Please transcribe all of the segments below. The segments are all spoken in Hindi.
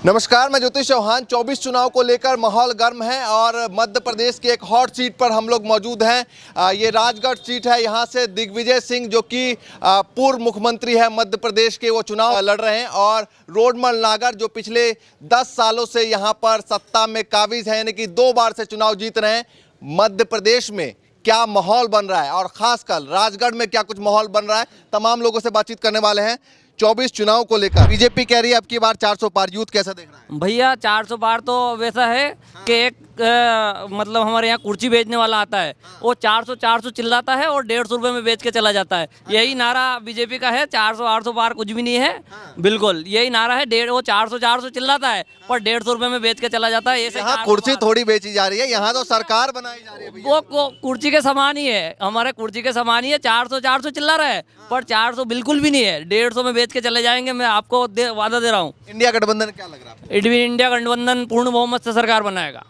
नमस्कार, मैं ज्योतिष चौहान। 24 चुनाव को लेकर माहौल गर्म है और मध्य प्रदेश की एक हॉट सीट पर हम लोग मौजूद हैं। ये राजगढ़ सीट है। यहाँ से दिग्विजय सिंह, जो कि पूर्व मुख्यमंत्री है मध्य प्रदेश के, वो चुनाव लड़ रहे हैं और रोडमल नागर, जो पिछले 10 सालों से यहाँ पर सत्ता में काबिज है, यानी कि 2 बार से चुनाव जीत रहे हैं। मध्य प्रदेश में क्या माहौल बन रहा है और खासकर राजगढ़ में क्या कुछ माहौल बन रहा है, तमाम लोगों से बातचीत करने वाले हैं। 24 चुनाव को लेकर बीजेपी कह रही है अब की बार 400 पार। यूथ कैसा देख रहा है? भैया 400 पार तो वैसा है कि एक मतलब हमारे यहाँ कुर्सी बेचने वाला आता है, वो 400 चिल्लाता है और 150 रुपये में बेच के चला जाता है। यही नारा बीजेपी का है। 400 पार कुछ भी नहीं है। बिल्कुल यही नारा है। वो 400 चिल्लाता है पर 150 रुपये में बेच के चला जाता है। यहाँ कुर्सी थोड़ी बेची जा रही है, यहाँ तो सरकार बनाई जा रही है। वो कुर्सी के समान ही है, हमारे कुर्सी के समान ही है। 400 चिल्ला रहा है पर 400 बिल्कुल भी नहीं है। 150 में बेच के चले जाएंगे, मैं आपको वादा दे रहा हूँ। इंडिया गठबंधन क्या लग रहा है? इंडिया गठबंधन पूर्ण बहुमत से सरकार बनाएगा,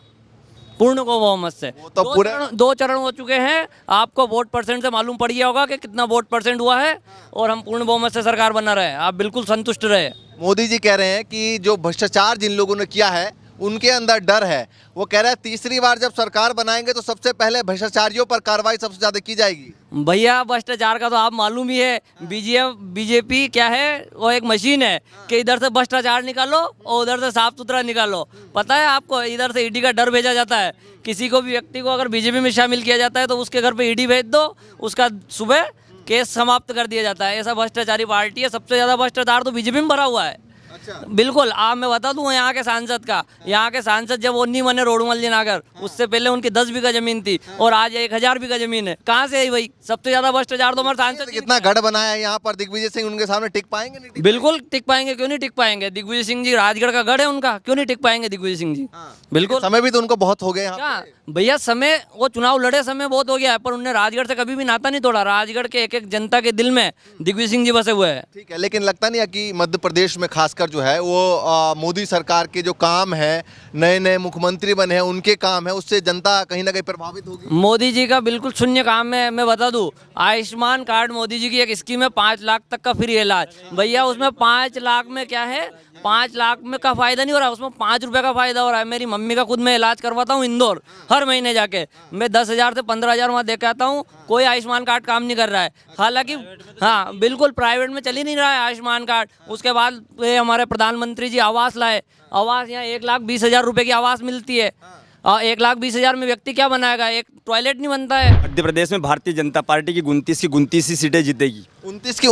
पूर्ण को बहुमत से। तो पूरे 2 चरण हो चुके हैं। आपको वोट परसेंट से मालूम पड़ गया होगा कि कितना वोट परसेंट हुआ है और हम पूर्ण बहुमत से सरकार बना रहे हैं। आप बिल्कुल संतुष्ट रहे। मोदी जी कह रहे हैं कि जो भ्रष्टाचार जिन लोगों ने किया है उनके अंदर डर है। वो कह रहे हैं तीसरी बार जब सरकार बनाएंगे तो सबसे पहले भ्रष्टाचारियों पर कार्रवाई सबसे ज्यादा की जाएगी। भैया भ्रष्टाचार का तो आप मालूम ही है। बीजेपी क्या है, वो एक मशीन है कि इधर से भ्रष्टाचार निकालो और उधर से साफ सुथरा निकालो। पता है आपको, इधर से ईडी का डर भेजा जाता है। किसी को भी व्यक्ति को अगर बीजेपी में शामिल किया जाता है तो उसके घर पे ईडी भेज दो, उसका सुबह केस समाप्त कर दिया जाता है। ऐसा भ्रष्टाचारी पार्टी है। सबसे ज़्यादा भ्रष्टाचार तो बीजेपी में भरा हुआ है। बिल्कुल। आप मैं बता दूं यहाँ के सांसद का, यहाँ के सांसद जब वो नहीं बने रोडमल जी नागर, उससे पहले उनकी 10 बीघा जमीन थी और आज 1000 बीघा जमीन है। कहाँ से है भाई? सबसे ज्यादा भ्रष्टाचार तो हमारे सांसद। कितना गढ़ बनाया है यहाँ पर दिग्विजय सिंह, उनके सामने टिक पाएंगे? नहीं बिल्कुल टिक पाएंगे। क्यों नहीं टिक पाएंगे? दिग्विजय सिंह जी राजगढ़ का गढ़ है उनका, क्यों नहीं टिक पाएंगे दिग्विजय सिंह जी? बिल्कुल। समय भी तो उनको बहुत हो गए क्या भैया, समय वो चुनाव लड़े, समय बहुत हो गया है, पर उन्होंने राजगढ़ से कभी भी नाता नहीं तोड़ा। राजगढ़ के एक जनता के दिल में दिग्विजय सिंह जी बसे हुए हैं। ठीक है, लेकिन लगता नहीं है कि मध्य प्रदेश में खासकर जो है वो मोदी सरकार के जो काम है, नए मुख्यमंत्री बने हैं उनके काम है, उससे जनता कहीं ना कहीं प्रभावित होगी? मोदी जी का बिल्कुल शून्य काम है। मैं बता दूं, आयुष्मान कार्ड मोदी जी की एक स्कीम है, 5 लाख तक का फ्री इलाज। भैया उसमें 5 लाख में क्या है, 5 लाख में का फायदा नहीं हो रहा, उसमें 5 रुपए का फायदा हो रहा है। मेरी मम्मी का खुद मैं इलाज करवाता हूँ इंदौर, हर महीने जाके मैं 10,000 से 15,000 वहाँ दे के आता हूँ। कोई आयुष्मान कार्ड काम नहीं कर रहा है। हालांकि हाँ बिल्कुल प्राइवेट में चल ही नहीं रहा है आयुष्मान कार्ड। उसके बाद ये हमारे प्रधानमंत्री जी आवास लाए। आवास यहाँ 1,20,000 रुपये की आवास मिलती है। 1,20,000 में व्यक्ति क्या बनाएगा? एक टॉयलेट नहीं बनता है। मध्य प्रदेश में भारतीय जनता पार्टी की 29 ही सीटें जीतेगी। 29 की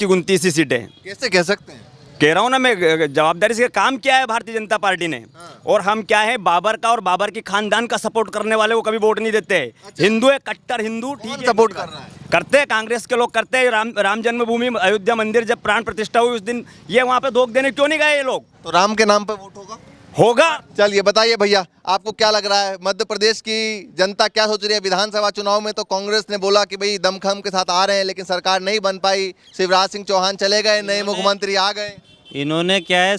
29 ही सीटें कैसे कह सकते हैं? कह रहा हूँ ना मैं, जवाबदारी से। काम क्या है भारतीय जनता पार्टी ने? और हम क्या है, बाबर का और बाबर के खानदान का सपोर्ट करने वाले को कभी वोट नहीं देते। अच्छा। हिंदू है, कट्टर हिंदू। ठीक है, सपोर्ट कर रहा है? करते हैं, कांग्रेस के लोग करते हैं। राम जन्मभूमि अयोध्या मंदिर जब प्राण प्रतिष्ठा हुई उस दिन ये वहाँ पे दोग देने क्यों नहीं गए ये लोग? तो राम के नाम पे वोट होगा। चलिए बताइए भैया, आपको क्या लग रहा है, मध्य प्रदेश की जनता क्या सोच रही है? विधानसभा चुनाव में तो कांग्रेस ने बोला कि भाई दमखम के साथ आ रहे हैं, लेकिन सरकार नहीं बन पाई। शिवराज सिंह चौहान चले गए, नए मुख्यमंत्री आ गए। इन्होंने क्या है,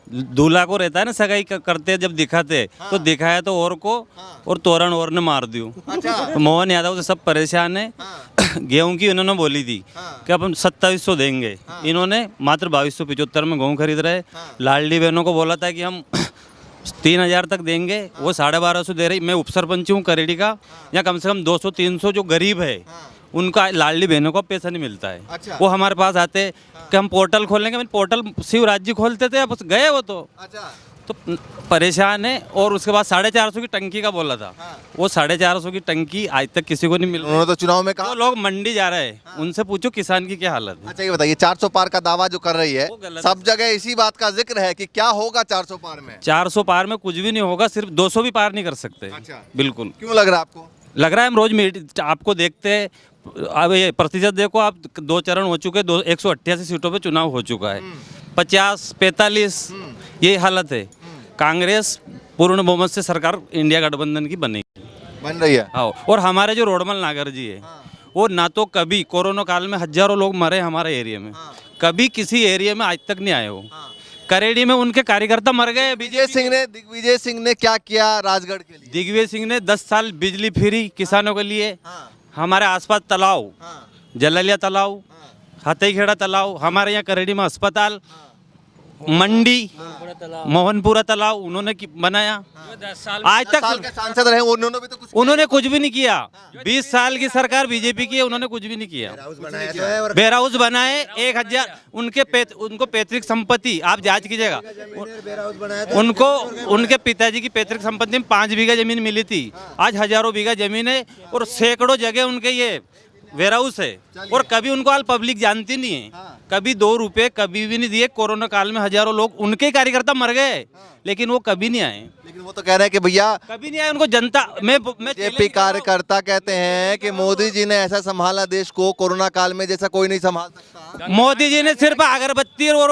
दूल्हा को रहता है ना सगाई करते जब दिखाते तो दिखाया तो और को और तोरण और ने मार दियो। तो मोहन यादव से सब परेशान है। गेहूं की इन्होंने बोली थी कि अब हम 2700 देंगे, इन्होंने मात्र 2275 में गेहूं खरीद रहे। लाडली बहनों को बोला था कि हम 3,000 तक देंगे, वो 1250 दे रही। मैं उपसरपंच हूँ करेड़ी का, या कम से कम 200-300 जो गरीब है उनका लाडली बहनों को पैसा नहीं मिलता है। अच्छा। वो हमारे पास आते कि हम पोर्टल खोलेंगे। मैंने पोर्टल शिवराज जी खोलते थे, अब गए वो तो। अच्छा। तो परेशान है। और उसके बाद 450 की टंकी का बोला था। वो 450 की टंकी आज तक किसी को नहीं मिल रही। उन्होंने तो चुनाव में कहा जो लोग मंडी जा रहे हैं उनसे पूछो किसान की क्या हालत है। अच्छा ये बताइए, 400 पार का दावा जो कर रही है, वो गलत सब जगह इसी बात का जिक्र है कि क्या होगा 400 पार में? 400 पार में कुछ भी नहीं होगा, सिर्फ 200 भी पार नहीं कर सकते। अच्छा। बिल्कुल। क्यों लग रहा है आपको? लग रहा है, हम रोज आपको देखते हैं। अब ये प्रतिशत देखो आप, 2 चरण हो चुके, 188 सीटों पे चुनाव हो चुका है। 50-45 ये हालत है। कांग्रेस पूर्ण बहुमत से सरकार इंडिया गठबंधन की बनेगी, बन रही है। हाँ। और हमारे जो रोडमल नागर जी है, वो ना तो कभी कोरोना काल में हजारों लोग मरे हमारे एरिया में, कभी किसी एरिया में आज तक नहीं आए हो। करेड़ी में उनके कार्यकर्ता मर गए। दिग्विजय सिंह ने क्या किया राजगढ़ के लिए? दिग्विजय सिंह ने 10 साल बिजली फ्री किसानों के लिए। हमारे आसपास तालाब, जललिया तालाब, हाथीखेड़ा तालाब, हमारे यहाँ करेड़ी में अस्पताल, मंडी, मोहनपुरा तालाब उन्होंने बनाया। आज तक साल के सांसद रहे उन्होंने भी तो कुछ उन्होंने कुछ भी नहीं किया। 20 साल की सरकार बीजेपी की है, उन्होंने कुछ भी नहीं किया। वेयर हाउस बनाए 1000 उनको पैतृक संपत्ति आप जांच कीजिएगा। उनको उनके पिताजी की पैतृक संपत्ति में 5 बीघा जमीन मिली थी, आज हजारों बीघा जमीन है और सैकड़ों जगह उनके ये वेयर हाउस है। और कभी उनको हाल पब्लिक जानती नहीं है, कभी 2 रुपए कभी भी नहीं दिए। कोरोना काल में हजारों लोग उनके कार्यकर्ता मर गए, लेकिन वो कभी नहीं आए। लेकिन वो तो कह रहे हैं कि भैया कभी नहीं आए। उनको जनता मैं बीजेपी कार्यकर्ता कहते हैं कि मोदी जी ने ऐसा संभाला देश को कोरोना काल में जैसा कोई नहीं संभाल सकता। मोदी जी ने सिर्फ अगरबत्ती और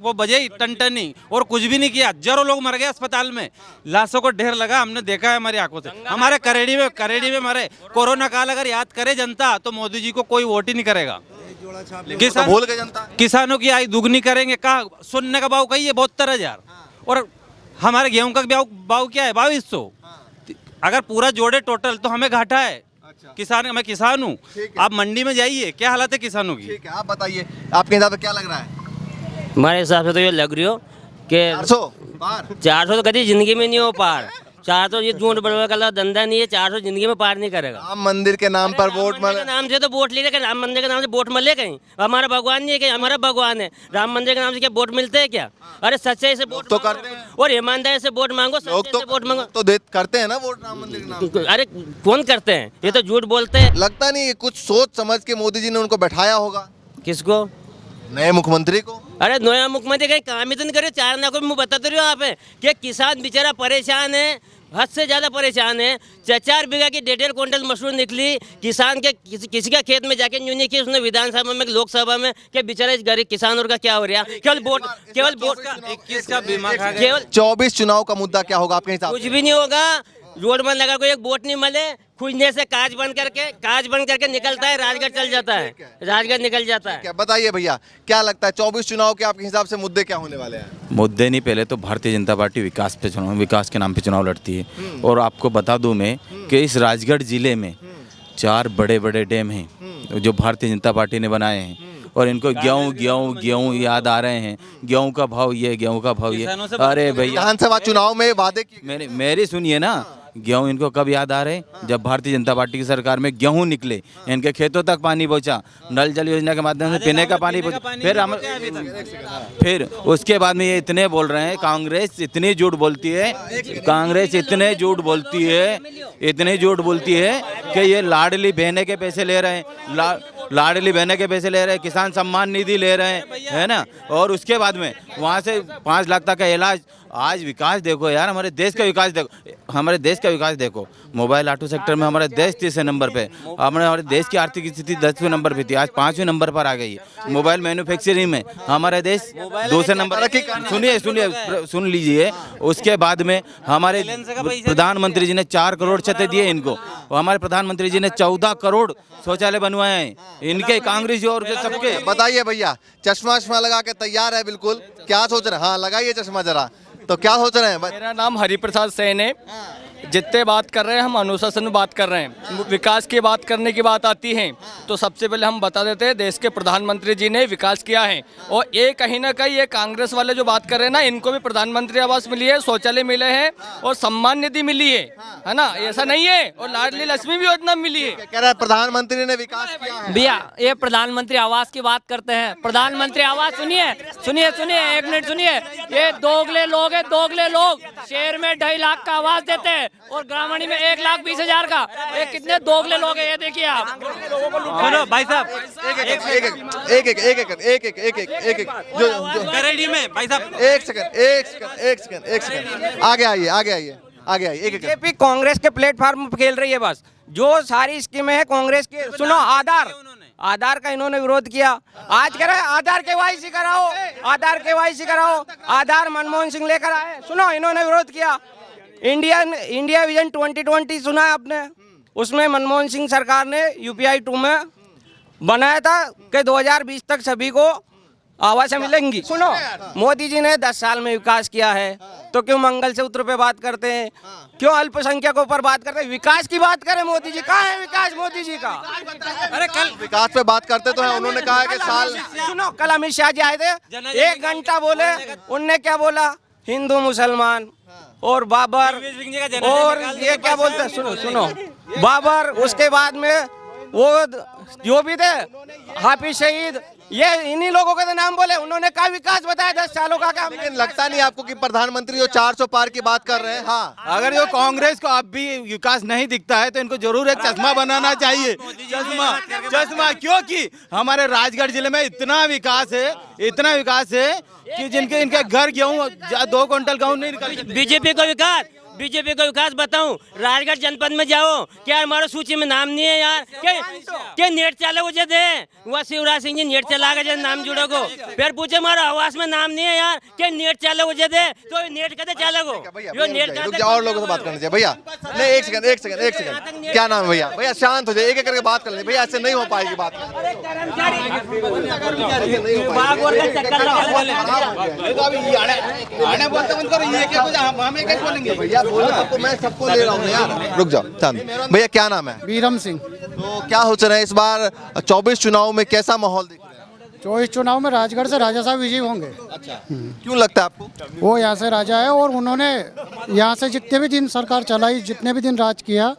वो बजाई टनटनी और कुछ भी नहीं किया। हजारों लोग मर गए अस्पताल में, लाशों को ढेर लगा, हमने देखा है हमारी आंखों से। हमारे करेड़ी में मरे। कोरोना काल अगर याद करे जनता तो मोदी जी को कोई वोट ही नहीं करेगा। तो भूल गए जनता। किसानों की आय दुगनी करेंगे। कहा सुनने का भाव कही है 72,000 और हमारे गेहूं का भाव क्या है 2200। अगर पूरा जोड़े टोटल तो हमें घाटा है। किसान, मैं किसान हूँ। आप मंडी में जाइए, क्या हालत है किसानों की। ठीक है, आप बताइए आपके हिसाब से क्या लग रहा है? हमारे हिसाब से तो ये लग रही हो कि 400 तो कभी जिंदगी में नहीं हो पार। 400 ये झूठ बड़बड़ का धंधा नहीं है, 400 जिंदगी में पार नहीं करेगा। राम मंदिर के नाम पर वोट राम मंदिर के नाम से तो वोट ले रहे, राम मंदिर के नाम से वोट मिले कहीं? हमारा भगवान नहीं है, कहीं हमारा भगवान है। राम मंदिर के नाम से क्या वोट मिलते हैं क्या? अरे सच्चाई से वोट तो मांगो करते हैं। और ईमानदारी से वोट मांगो, लोग सच्चाई से वोट मांगो। तो करते हैं ना वोट राम मंदिर के नाम पे। अरे कौन करते हैं? ये तो झूठ बोलते हैं। लगता नहीं कुछ सोच समझ के मोदी जी ने उनको बैठाया होगा, किसको? नए मुख्यमंत्री को। अरे नया मुख्यमंत्री कहीं काम ही तो नहीं करे। 4 ना को मैं बताते रही हूँ आप कि किसान बेचारा परेशान है, हद से ज़्यादा परेशान है। 4 बीघा की 1.5 क्विंटल मशरूम निकली किसान के, किसी का खेत में जाके न्यूनी की उसने विधानसभा में लोकसभा में कि बेचारे गरीब किसानों का क्या हो रहा है। केवल वोट का 21 का बीमा खा गए। केवल 24 चुनाव का मुद्दा क्या होगा आपके हिसाब कुछ से? भी नहीं होगा। रोड बंद लगा कोई एक वोट नहीं मिले, खुजने से काज बंद करके निकलता है, राजगढ़ चल जाता है, राजगढ़ निकल जाता है। क्या बताइए भैया क्या लगता है 24 चुनाव के आपके हिसाब से मुद्दे क्या होने वाले हैं? मुद्दे नहीं, पहले तो भारतीय जनता पार्टी विकास के नाम पे चुनाव लड़ती है। और आपको बता दूं मैं कि इस राजगढ़ जिले में 4 बड़े बड़े डैम हैं जो भारतीय जनता पार्टी ने बनाए हैं। और इनको गेहूं याद आ रहे हैं। गेहूं का भाव ये, गेहूं का भाव ये। अरे भैया विधानसभा चुनाव में वादे की मेरी सुनिए ना, गेहूं इनको कब याद आ रहे हैं? जब भारतीय जनता पार्टी की सरकार में गेहूं निकले, इनके खेतों तक पानी पहुंचा, नल जल योजना के माध्यम से पीने का पानी पहुंचा। फिर उसके बाद में ये इतने बोल रहे हैं, कांग्रेस इतनी झूठ बोलती है, कांग्रेस इतने झूठ बोलती है कि ये लाडली बहने के पैसे ले रहे हैं, लाडली बहने के पैसे ले रहे हैं, किसान सम्मान निधि ले रहे हैं, है ना। और उसके बाद में वहाँ से 5 लाख तक का इलाज। आज विकास देखो यार, हमारे देश का विकास देखो। मोबाइल ऑटो सेक्टर में हमारा देश 3 नंबर पे, हमारे देश की आर्थिक स्थिति 10वें नंबर पे थी, आज 5वें नंबर पर आ गई है। मोबाइल मैन्युफैक्चरिंग में हमारा देश 2 नंबर। सुन लीजिए। उसके बाद में हमारे प्रधानमंत्री जी ने 4 करोड़ छतें दिए इनको। हमारे प्रधानमंत्री जी ने 14 करोड़ शौचालय बनवाए हैं इनके, कांग्रेस और सबके। बताइए भैया, चश्मा लगा के तैयार है बिल्कुल, क्या सोच रहे हैं? हाँ लगाइए चश्मा जरा। तो क्या सोच रहे हैं? मेरा नाम हरिप्रसाद सेन है। जितने बात कर रहे हैं हम अनुशासन में बात कर रहे हैं। विकास की बात करने की बात आती है तो सबसे पहले हम बता देते हैं देश के प्रधानमंत्री जी ने विकास किया है। और ये कहीं ना कहीं ये कांग्रेस वाले जो बात कर रहे हैं ना, इनको भी प्रधानमंत्री आवास मिली है, शौचालय मिले हैं और सम्मान निधि मिली है ना। ऐसा नहीं है। और लाडली लक्ष्मी भी योजना मिली है। कह रहा है प्रधानमंत्री ने विकास किया है। भैया ये प्रधानमंत्री आवास की बात करते हैं। प्रधानमंत्री आवास सुनिए 1 मिनट सुनिए। ये दोगले लोग हैं, दोगले लोग शहर में 2.5 लाख का आवास देते हैं और ग्रामीण में 1,20,000 का। ये कितने दोगले लोग हैं ये देखिए आप। सुनो भाई साहब, एक करेड़ी में भाई साहब एक सेकंड आगे आइए। बीजेपी कांग्रेस के प्लेटफॉर्म पर खेल रही है बस। जो सारी स्कीमें है कांग्रेस की। सुनो, आधार का इन्होंने विरोध किया। आज कह रहे हैं आधार केवाईसी कराओ। आधार मनमोहन सिंह लेकर आए। सुनो, इन्होंने विरोध किया। इंडिया विजन 2020 सुना है आपने? उसमें मनमोहन सिंह सरकार ने UPI 2 में बनाया था कि 2020 तक सभी को आवासें मिलेंगी। सुनो, मोदी जी ने 10 साल में विकास किया है, तो क्यों मंगलसूत्र पे बात करते हैं, क्यों अल्पसंख्यकों पर बात करते हैं? विकास की बात करें, मोदी जी कहाँ है विकास मोदी जी का? अरे कल विकास पे बात करते तो है, उन्होंने कहा है कि साल सुनो, कल अमित शाह जी आए थे, 1 घंटा बोले, उनने क्या बोला? हिंदू मुसलमान और बाबर और ये क्या बोलते, सुनो बाबर, उसके बाद में वो जो भी थे हाफिज शहीद, ये इन्हीं लोगों के तो नाम बोले। उन्होंने क्या विकास बताया 10 सालों का काम? लेकिन लगता नहीं आपको कि प्रधानमंत्री जो 400 पार की बात कर रहे हैं? हाँ, अगर जो कांग्रेस को अब भी विकास नहीं दिखता है तो इनको जरूर एक चश्मा बनाना चाहिए। चश्मा क्योंकि हमारे राजगढ़ जिले में इतना विकास है कि जिनके इनके घर गेहूँ 2 क्विंटल गेहूँ नहीं निकल। बीजेपी को विकास बताऊं, राजगढ़ जनपद में जाओ, क्या हमारे सूची में नाम नहीं है यार? क्या नेट चालू हो जाते हैं? वह शिवराज सिंह जी नेट चला गए नाम जुड़ो को, फिर पूछे हमारा आवास में नाम नहीं है यार, क्या नेट चालू हो जाते? तो नेट कहते चालू हो, यो नेट रुक जाओ, और लोगों से बात करनी चाहिए भैया। नहीं, एक सेकंड, क्या नाम है भैया? भैया शांत हो जाए, एक एक करके बात कर लें भैया, ऐसे नहीं हो पाएगी बात। भैया बोलो सबको, मैं सबको ले रहा हूँ यार। रुक जाओ चांद भैया, क्या नाम है? बीरम सिंह। तो क्या सोच रहे हैं इस बार 24 चुनाव में कैसा माहौल दिख रहा है? 24 चुनाव में राजगढ़ से राजा साहब विजयी होंगे। अच्छा, क्यों लगता है आपको? वो यहाँ से राजा है और उन्होंने यहाँ से जितने भी दिन सरकार चलाई, जितने भी दिन राज किया,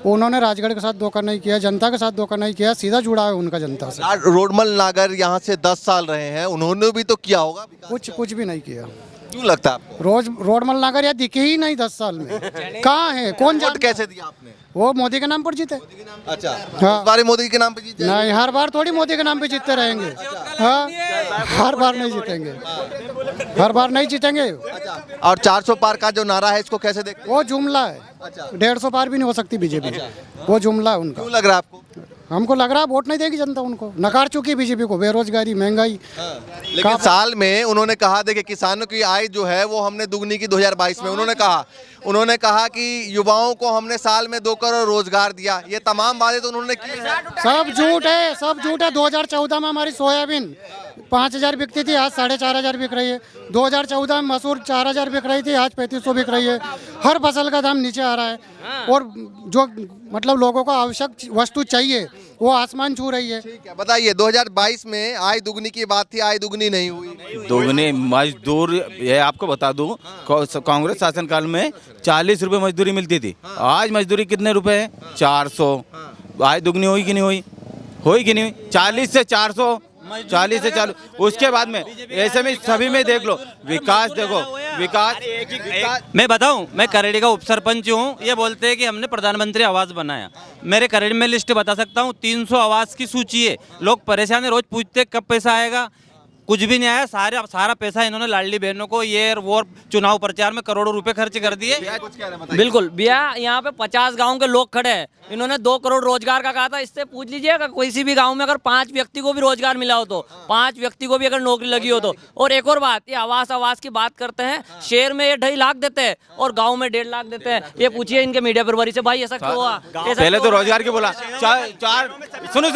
उन्होंने राजगढ़ के साथ धोखा नहीं किया, जनता के साथ धोखा नहीं किया, सीधा जुड़ा है उनका जनता से। रोडमल नागर यहाँ से 10 साल रहे हैं, उन्होंने भी तो किया होगा विकास। कुछ भी नहीं किया। क्यों लगता है आपको? रोडमल नागर यहाँ दिखे ही नहीं 10 साल में। कहाँ है? कौन वोट कैसे दिया आपने? वो मोदी के नाम पर जीते। अच्छा, हाँ। इस बार मोदी के नाम पे जीते? नहीं, हर बार थोड़ी मोदी के नाम पे जीतते रहेंगे। हाँ, हर बार नहीं जीतेंगे, हर बार नहीं जीतेंगे। और 400 पार का जो नारा है, इसको कैसे देखते? वो जुमला है। 150 पार भी नहीं हो सकती बीजेपी, वो जुमला है उनका। क्यों लग रहा है आपको? हमको लग रहा है वोट नहीं देगी जनता उनको, नकार चुकी है बीजेपी को। बेरोजगारी, महंगाई। लेकिन साल में उन्होंने कहा देखिए किसानों की आय जो है वो हमने दुगनी की 2022 में। उन्होंने कहा कि युवाओं को हमने साल में 2 करोड़ रोजगार दिया। ये तमाम बातें तो उन्होंने की। सब झूठ है, सब झूठ है। 2014 में हमारी सोयाबीन 5000 बिकती थी, आज 4500 बिक रही है। 2014 में मसूर 4000 बिक रही थी, आज 3500 बिक रही है। हर फसल का दाम नीचे आ रहा है और जो मतलब लोगों को आवश्यक वस्तु चाहिए वो आसमान छू रही है। ठीक है, बताइए 2022 में आय दुगनी की बात थी, आय दुगनी नहीं हुई। दोगुनी मजदूर, ये आपको बता दूं, कांग्रेस शासनकाल में 40 रुपए मजदूरी मिलती थी। आज मजदूरी कितने रुपए है? 400। आय दुगनी हुई कि नहीं हुई? 40 से 400, 40 से 40। उसके बाद में ऐसे में सभी में देख लो, विकास देखो, विकास। मैं बताऊं, मैं करेड़ी का उपसरपंच हूँ। ये बोलते हैं कि हमने प्रधानमंत्री आवास बनाया। मेरे करेड़ी में लिस्ट बता सकता हूँ, 300 आवास की सूची है। लोग परेशान है, रोज पूछते कब पैसा आएगा। कुछ भी नहीं आया। सारा पैसा इन्होंने लाडली बहनों को ये वो चुनाव प्रचार में करोड़ों रुपए खर्च कर दिए। बिल्कुल भैया, यहाँ पे 50 गांव के लोग खड़े हैं। इन्होंने 2 करोड़ रोजगार का कहा था। इससे पूछ लीजिएगा किसी भी गांव में अगर 5 व्यक्ति को भी रोजगार मिला हो तो, 5 व्यक्ति को भी अगर नौकरी लगी हो तो। और एक और बात, ये आवास की बात करते हैं, शहर में ये 2.5 लाख देते हैं और गाँव में 1.5 लाख देते हैं। ये पूछिए इनके मीडिया प्रभारी से, भाई ऐसा क्यों हुआ? पहले तो रोजगार की बोला, सुनो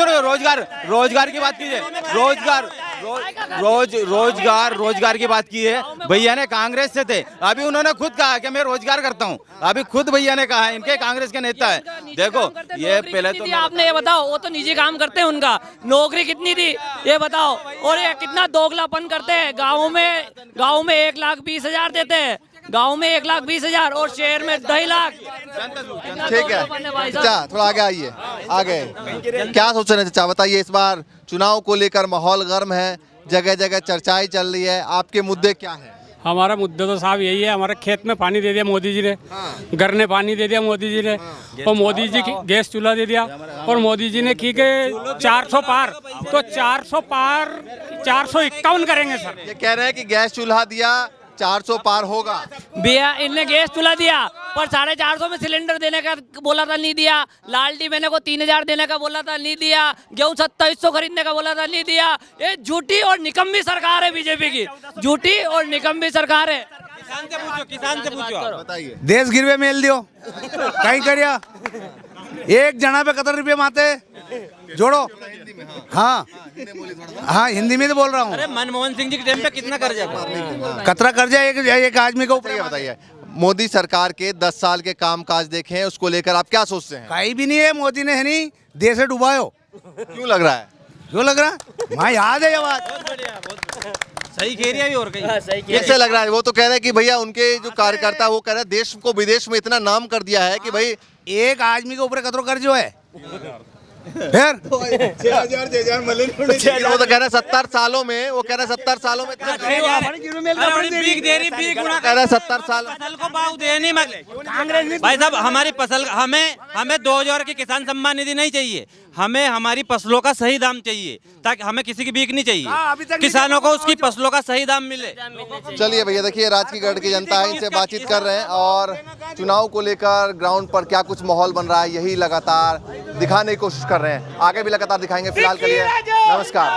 रोजगार की बात कीजिए। रोजगार की बात की है। भैया ने कांग्रेस से थे, अभी उन्होंने खुद कहा कि मैं रोजगार करता हूँ। अभी खुद भैया ने कहा, इनके कांग्रेस के नेता है। देखो ये पहले तो आपने ये बताओ, वो तो निजी काम करते हैं, उनका नौकरी कितनी थी ये बताओ। और ये कितना दोगलापन करते हैं। गाँव में 1,20,000 देते हैं, गाँव में 1,20,000 और शहर में 2.5 लाख। ठीक है चाचा, थोड़ा आगे आइए। आगे क्या सोच रहे हैं चाचा, बताइए। इस बार चुनाव को लेकर माहौल गर्म है, जगह जगह चर्चाएं चल रही है। आपके मुद्दे क्या हैं? हमारा मुद्दा तो साहब यही है, हमारे खेत में पानी दे दिया मोदी जी ने, घर ने पानी दे दिया मोदी जी ने, और मोदी जी की गैस चूल्हा दे दिया। और मोदी जी ने की के 400 पार, तो 400 पार 451 करेंगे सर। ये कह रहे हैं कि गैस चूल्हा दिया, 400 पार होगा। भैया इनने गैस चूल्हा दिया पर 450 में सिलेंडर देने का बोला था, नहीं दिया। लालटी मैंने को 3000 देने का बोला था, नहीं दिया। गेहूं 2700 खरीदने का बोला था, नहीं दिया। ये झूठी और निकम्मी सरकार है बीजेपी की, झूठी और निकम्मी सरकार है। किसान से पूछो बताइए। देश गिरवे मेल दियो, कहीं करिया एक जना पे कितने रुपये माते जोड़ो। हाँ हाँ हिंदी में तो बोल रहा हूँ। अरे मनमोहन सिंह जी के टाइम पे कितना कर्जा था? कतरा कर्जा एक आदमी का ऊपर। ये बताइए, मोदी सरकार के 10 साल के कामकाज देखे हैं, उसको लेकर आप क्या सोचते हैं? कहीं भी नहीं है, मोदी ने है नहीं देश से डुबायो। क्यों लग रहा है? क्यों लग रहा? मैं याद है ये बात। सही कह रही है अभी और कहीं। कैसे लग रहा है? वो तो कह रहे हैं कि भैया उनके जो कार्यकर्ता वो कह रहे हैं देश को विदेश में इतना नाम कर दिया है कि भाई एक आदमी के ऊपर कतरो कर्जो है। फिर 6,000 वो तो कह रहे हैं 70 सालों में, वो कह रहे हैं 70 सालों में कह रहे हैं 70 साल फसल को भाव दे नहीं भाई साहब। हमारी फसल हमें 2000 की किसान सम्मान निधि नहीं चाहिए, हमें हमारी फसलों का सही दाम चाहिए, ताकि हमें किसी की बीक नहीं चाहिए, किसानों को उसकी फसलों का सही दाम मिले। चलिए भैया, देखिए राजकीगढ़ की जनता है, इनसे बातचीत कर रहे हैं और चुनाव को लेकर ग्राउंड पर क्या कुछ माहौल बन रहा है यही लगातार दिखाने की कोशिश कर रहे हैं। आगे भी लगातार दिखाएंगे। फिलहाल के लिए नमस्कार।